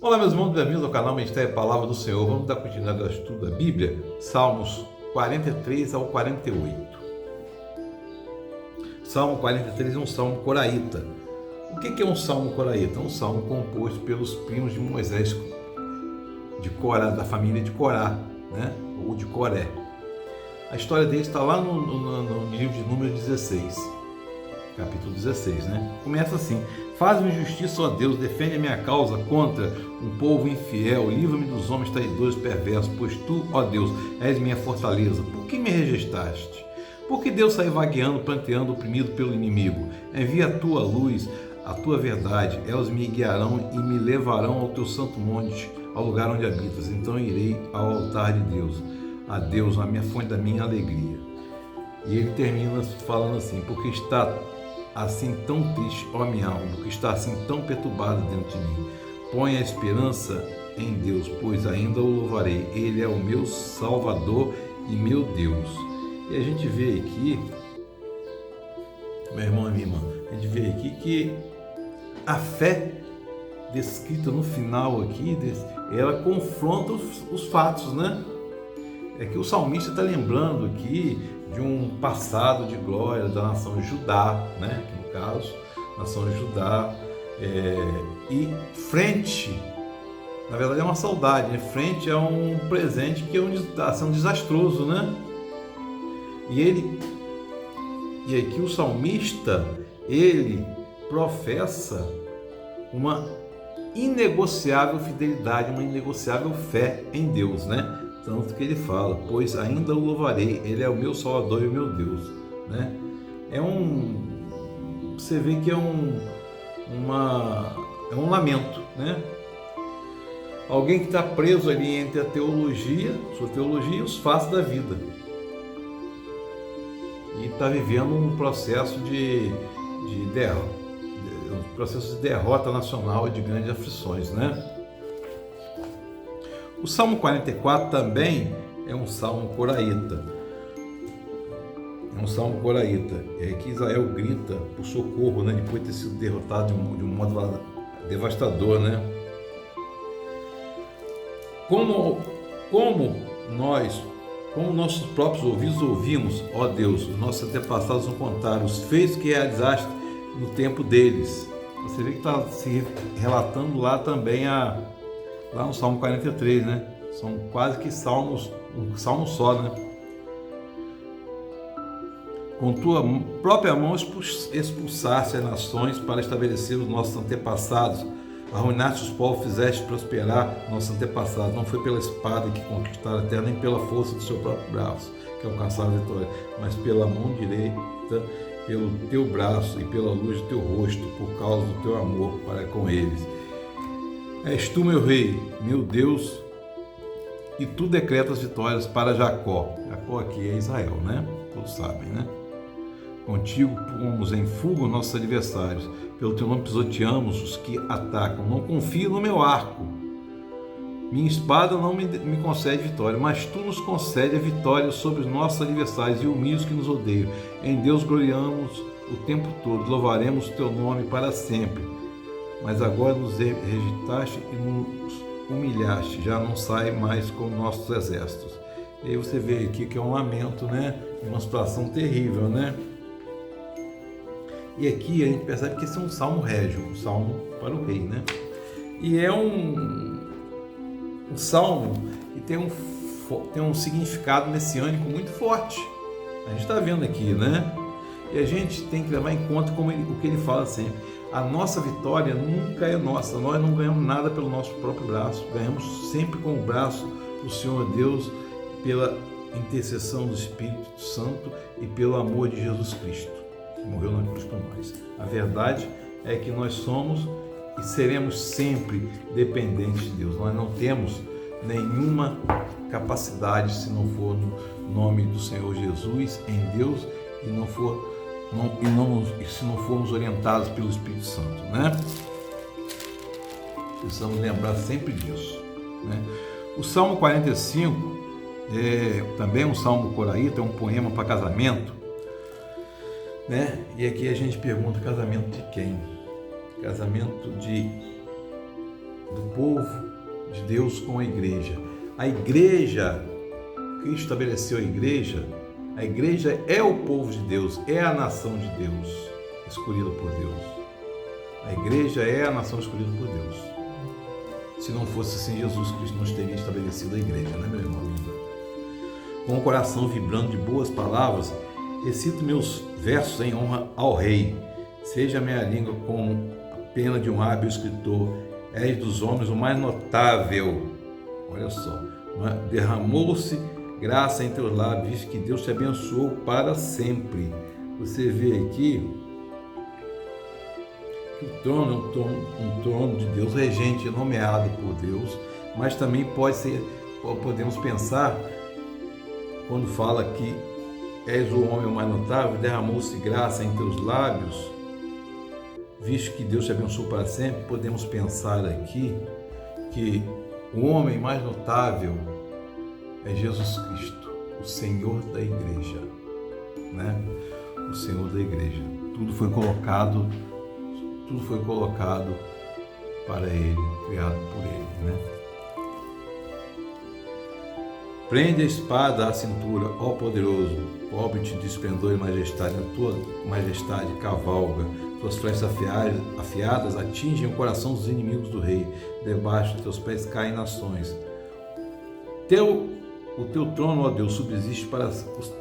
Olá, meus irmãos, bem-vindos ao canal Ministério Palavra do Senhor. Vamos dar continuidade ao estudo da Bíblia, Salmos 43 ao 48. Salmo 43 é um salmo coraíta. O que é um salmo coraíta? É um salmo composto pelos primos de Moisés, de Corá, da família de Corá, né? Ou de Coré. A história dele está lá no livro de Números 16, capítulo 16, né? Começa assim: faz-me justiça, ó Deus, defende a minha causa contra um povo infiel, livra-me dos homens traidores perversos, pois tu, ó Deus, és minha fortaleza. Por que me rejeitaste? Por que Deus sai vagueando, pranteando, oprimido pelo inimigo? Envia a tua luz, a tua verdade, elas me guiarão e me levarão ao teu santo monte, ao lugar onde habitas. Então irei ao altar de Deus, a Deus, a minha fonte da minha alegria. E ele termina falando assim: porque está assim tão triste, ó minha alma, porque está assim tão perturbada dentro de mim. Põe a esperança em Deus, pois ainda o louvarei. Ele é o meu Salvador e meu Deus. E a gente vê aqui, meu irmão e minha irmã, a gente vê aqui que a fé descrita no final aqui, ela confronta os fatos, né? É que o salmista está lembrando aqui de um passado de glória da nação Judá, né? Que no caso, nação Judá, e frente, na verdade é uma saudade, né? Frente a um presente que está sendo desastroso, né? E aqui o salmista, ele professa uma inegociável fidelidade, uma inegociável fé em Deus, né? Tanto que ele fala: pois ainda o louvarei, ele é o meu Salvador e o meu Deus, né? Você vê que é um lamento, né? Alguém que está preso ali entre a teologia, sua teologia, e os fatos da vida, e está vivendo um processo de derrota nacional e de grandes aflições, né? O Salmo 44 também é um salmo coraíta. É um salmo coraíta. É que Israel grita por socorro, né? Depois de ter sido derrotado de um modo devastador, né? Como nossos próprios ouvidos ouvimos, ó Deus, os nossos antepassados não contaram os feitos que realizaste no tempo deles. Você vê que está se relatando lá também lá no Salmo 43, né? São quase que salmos, um salmo só, né? Com tua própria mão expulsaste as nações para estabelecer os nossos antepassados, arruinaste os povos, fizeste prosperar nossos antepassados. Não foi pela espada que conquistaram a terra, nem pela força do seu próprio braço que alcançaram a vitória, mas pela mão direita, pelo teu braço e pela luz do teu rosto, por causa do teu amor para com eles. És tu, meu rei, meu Deus, e tu decretas vitórias para Jacó. Jacó aqui é Israel, né? Todos sabem, né? Contigo pomos em fuga os nossos adversários. Pelo teu nome pisoteamos os que atacam. Não confio no meu arco. Minha espada não me concede vitória, mas tu nos concede a vitória sobre os nossos adversários e humilha os que nos odeiam. Em Deus gloriamos o tempo todo. Louvaremos o teu nome para sempre. Mas agora nos rejeitaste e nos humilhaste, já não sai mais com nossos exércitos. E aí você vê aqui que é um lamento, né? Uma situação terrível, né? E aqui a gente percebe que esse é um salmo régio, um salmo para o rei, né? E é um salmo que tem um significado messiânico muito forte. A gente está vendo aqui, né? E a gente tem que levar em conta o que ele fala sempre: a nossa vitória nunca é nossa, nós não ganhamos nada pelo nosso próprio braço, ganhamos sempre com o braço do Senhor Deus, pela intercessão do Espírito Santo e pelo amor de Jesus Cristo, que morreu na cruz por nós. A verdade é que nós somos e seremos sempre dependentes de Deus. Nós não temos nenhuma capacidade se não for no nome do Senhor Jesus, em Deus, e se não formos orientados pelo Espírito Santo, né? Precisamos lembrar sempre disso, né? O Salmo 45 é também um salmo coraíta, é um poema para casamento, né? E aqui a gente pergunta: casamento de quem? Casamento do povo de Deus com a igreja. A igreja, Cristo estabeleceu a igreja é o povo de Deus, é a nação de Deus, escolhida por Deus. A igreja é a nação escolhida por Deus. Se não fosse assim, Jesus Cristo não teria estabelecido a igreja, né, meu irmão? Com o coração vibrando de boas palavras, recito meus versos em honra ao Rei. Seja a minha língua como a pena de um hábil escritor. És dos homens o mais notável. Olha só, derramou-se graça em teus lábios, que Deus te abençoou para sempre. Você vê aqui que o trono é um trono de Deus, regente nomeado por Deus, mas também podemos pensar, quando fala que és o homem mais notável, derramou-se graça em teus lábios, visto que Deus te abençoou para sempre, podemos pensar aqui que o homem mais notável é Jesus Cristo, o Senhor da igreja, né? O Senhor da igreja. Tudo foi colocado para Ele, criado por Ele, né? Prende a espada à cintura, ó poderoso, cobre-te de esplendor e majestade, a tua majestade cavalga, tuas flechas afiadas atingem o coração dos inimigos do rei, debaixo de teus pés caem nações. O teu trono, ó Deus, subsiste para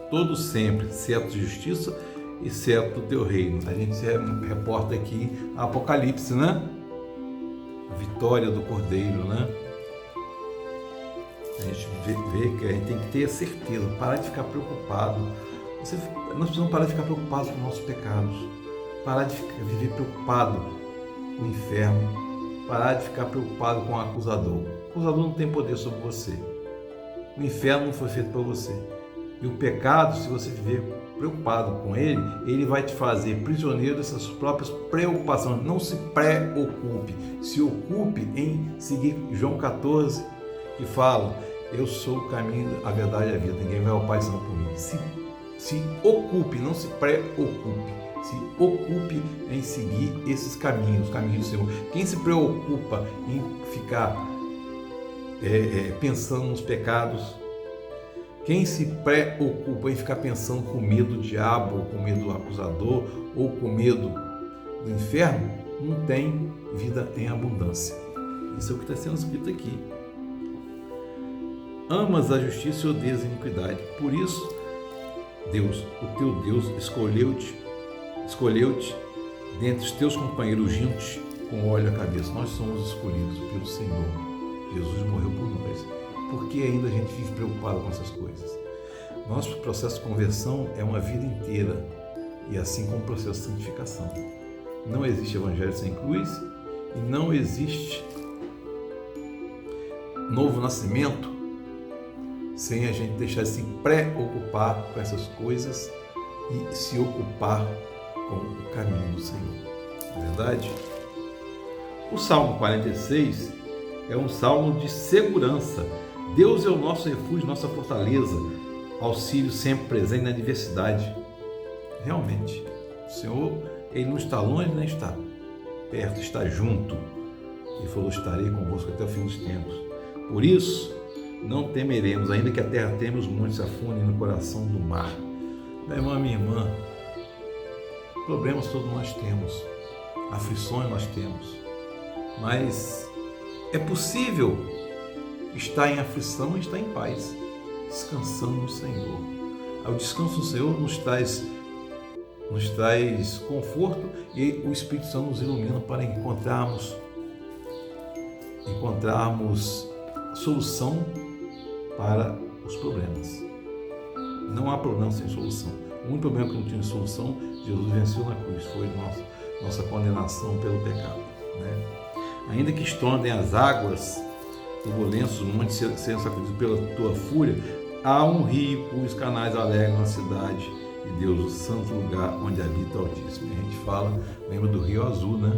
todos sempre, certo de justiça e certo do teu reino. A gente se reporta aqui a Apocalipse, né? A vitória do Cordeiro, né? A gente vê que a gente tem que ter a certeza, parar de ficar preocupado. Nós precisamos parar de ficar preocupados com nossos pecados, parar de viver preocupado com o inferno, parar de ficar preocupado com o acusador. O acusador não tem poder sobre você. O inferno não foi feito para você. E o pecado, se você viver preocupado com ele, ele vai te fazer prisioneiro dessas próprias preocupações. Não se preocupe, se ocupe em seguir João 14, que fala: eu sou o caminho, a verdade e a vida, ninguém vai ao Pai senão por mim. Se ocupe, não se preocupe, se ocupe em seguir esses caminhos, os caminhos do Senhor. Quem se preocupa em ficar pensando nos pecados, quem se preocupa em ficar pensando com medo do diabo, ou com medo do acusador, ou com medo do inferno, não tem vida em abundância. Isso é o que está sendo escrito aqui. Amas a justiça e odeias a iniquidade. Por isso, Deus, o teu Deus, escolheu-te dentre os teus companheiros, ungindo-te com óleo à cabeça. Nós somos escolhidos pelo Senhor. Jesus morreu por nós. Por que ainda a gente vive preocupado com essas coisas? Nosso processo de conversão é uma vida inteira, e assim como o processo de santificação. Não existe evangelho sem cruz, e não existe novo nascimento sem a gente deixar de se preocupar com essas coisas e se ocupar com o caminho do Senhor. Não é verdade? O Salmo 46 é um salmo de segurança. Deus é o nosso refúgio, nossa fortaleza, auxílio sempre presente na adversidade. Realmente, o Senhor, Ele não está longe nem está perto, está junto. Ele falou: estarei convosco até o fim dos tempos. Por isso, não temeremos, ainda que a terra treme, os montes se afundem no coração do mar. Meu irmão, minha irmã, problemas todos nós temos, aflições nós temos, mas é possível estar em aflição e estar em paz, descansando no Senhor. O descanso no Senhor nos traz conforto, e o Espírito Santo nos ilumina para encontrarmos solução para os problemas. Não há problema sem solução. O único problema que não tinha solução, Jesus venceu na cruz, foi nossa condenação pelo pecado, né? Ainda que estrondem as águas turbulentos, os montes sejam sacudidos pela tua fúria, há um rio cujos canais alegram a cidade de Deus, o santo lugar onde habita o Altíssimo. E a gente lembra do Rio Azul, né?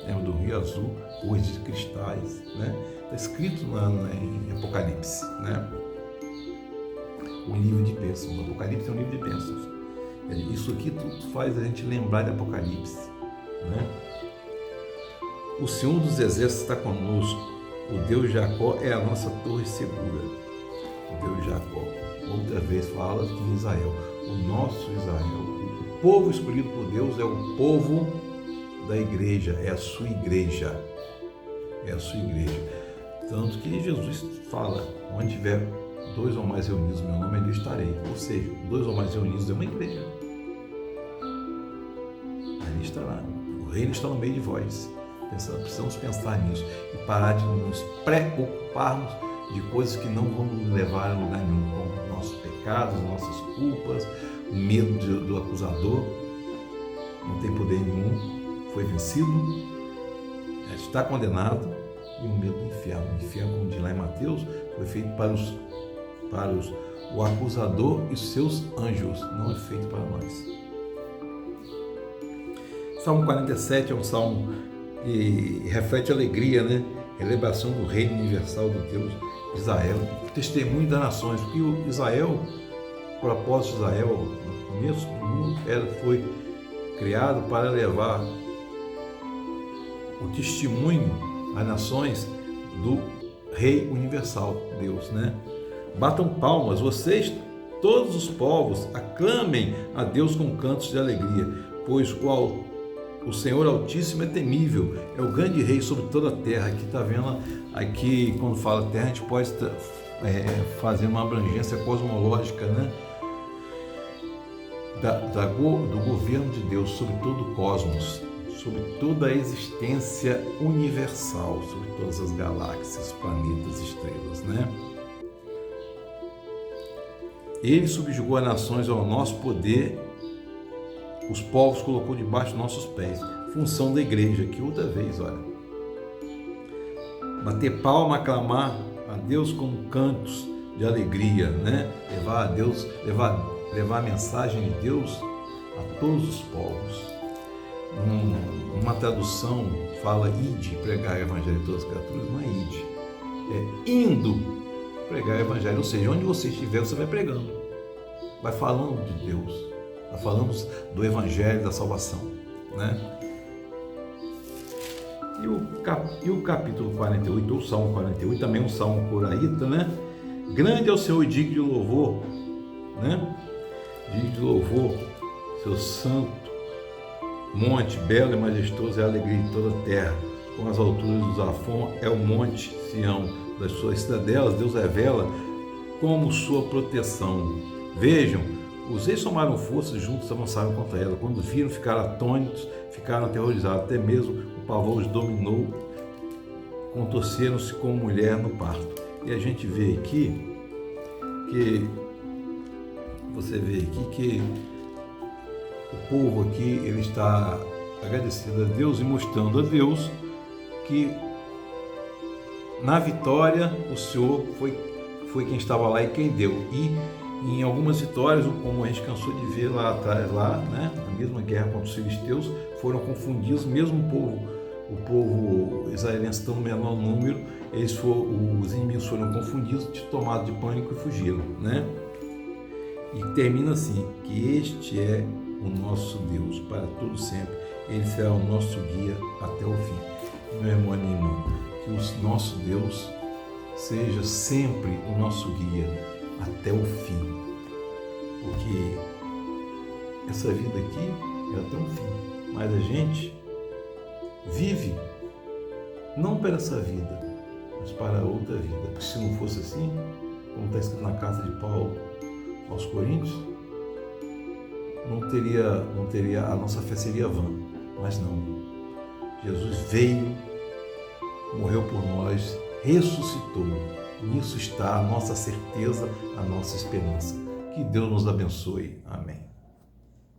Lembra do Rio Azul, ruas de cristais, né? Está escrito em Apocalipse, né? O livro de bênçãos. O Apocalipse é um livro de bênçãos. Isso aqui tudo faz a gente lembrar de Apocalipse, né? O Senhor dos Exércitos está conosco. O Deus de Jacó é a nossa torre segura. O Deus de Jacó. Outra vez fala em Israel. O nosso Israel. O povo escolhido por Deus é o povo da igreja. É a sua igreja. É a sua igreja. Tanto que Jesus fala, onde tiver 2 ou mais reunidos no meu nome, ali estarei. Ou seja, 2 ou mais reunidos é uma igreja. Ali estará. O reino está no meio de vós. Precisamos pensar nisso e parar de nos preocuparmos de coisas que não vão nos levar a lugar nenhum, como nossos pecados, nossas culpas, o medo do acusador. Não tem poder nenhum, foi vencido, está condenado, e o medo do inferno. O inferno, como diz lá em Mateus, foi feito para o acusador e seus anjos, não é feito para nós. Salmo 47 é um salmo que reflete a alegria, né? Elevação do reino universal do Deus de Israel, testemunho das nações, porque o Israel, o propósito de Israel, no começo do mundo, foi criado para levar o testemunho às nações do Rei Universal, Deus, né? Batam palmas, vocês, todos os povos, aclamem a Deus com cantos de alegria, pois o Senhor Altíssimo é temível, é o grande Rei sobre toda a terra. Aqui está vendo, aqui quando fala terra, a gente pode fazer uma abrangência cosmológica, né? Do governo de Deus sobre todo o cosmos, sobre toda a existência universal, sobre todas as galáxias, planetas, estrelas, né? Ele subjugou as nações ao nosso poder, os povos colocou debaixo dos nossos pés. Função da igreja, que outra vez, olha, bater palma, aclamar a Deus com cantos de alegria, né? Levar a Deus, levar a mensagem de Deus a todos os povos. Uma tradução fala ide, pregar o evangelho a todas as criaturas, não é ide, é indo pregar o evangelho, ou seja, onde você estiver, você vai pregando, vai falando de Deus, vai falando do evangelho, da salvação, né? E o capítulo 48, ou Salmo 48, também é um salmo coraíta, né? Grande é o Senhor e digno de louvor, né? Digno de louvor, seu santo monte, belo e majestoso é a alegria de toda a terra. Com as alturas do Zafon é o monte Sião, das suas cidadelas Deus revela como sua proteção. Vejam, os reis somaram forças, juntos avançaram contra ela. Quando viram, ficaram atônitos, ficaram aterrorizados, até mesmo o pavor os dominou, contorceram-se como mulher no parto. E a gente vê aqui que o povo aqui, ele está agradecido a Deus e mostrando a Deus que na vitória o Senhor foi quem estava lá e quem deu. E em algumas vitórias, como a gente cansou de ver lá atrás, né, na mesma guerra contra os filisteus, foram confundidos, mesmo o povo israelense tão menor número, os inimigos foram confundidos, tomados de pânico e fugiram, né? E termina assim, que este é o nosso Deus para todo sempre, ele será o nosso guia até o fim. Meu irmão e minha irmã, que o nosso Deus seja sempre o nosso guia até o fim, porque essa vida aqui é até um fim, mas a gente vive não para essa vida, mas para outra vida. Se não fosse assim, como está escrito na carta de Paulo aos Coríntios, não teria, a nossa fé seria vã, mas não. Jesus veio, morreu por nós, ressuscitou. Nisso está a nossa certeza, a nossa esperança. Que Deus nos abençoe. Amém.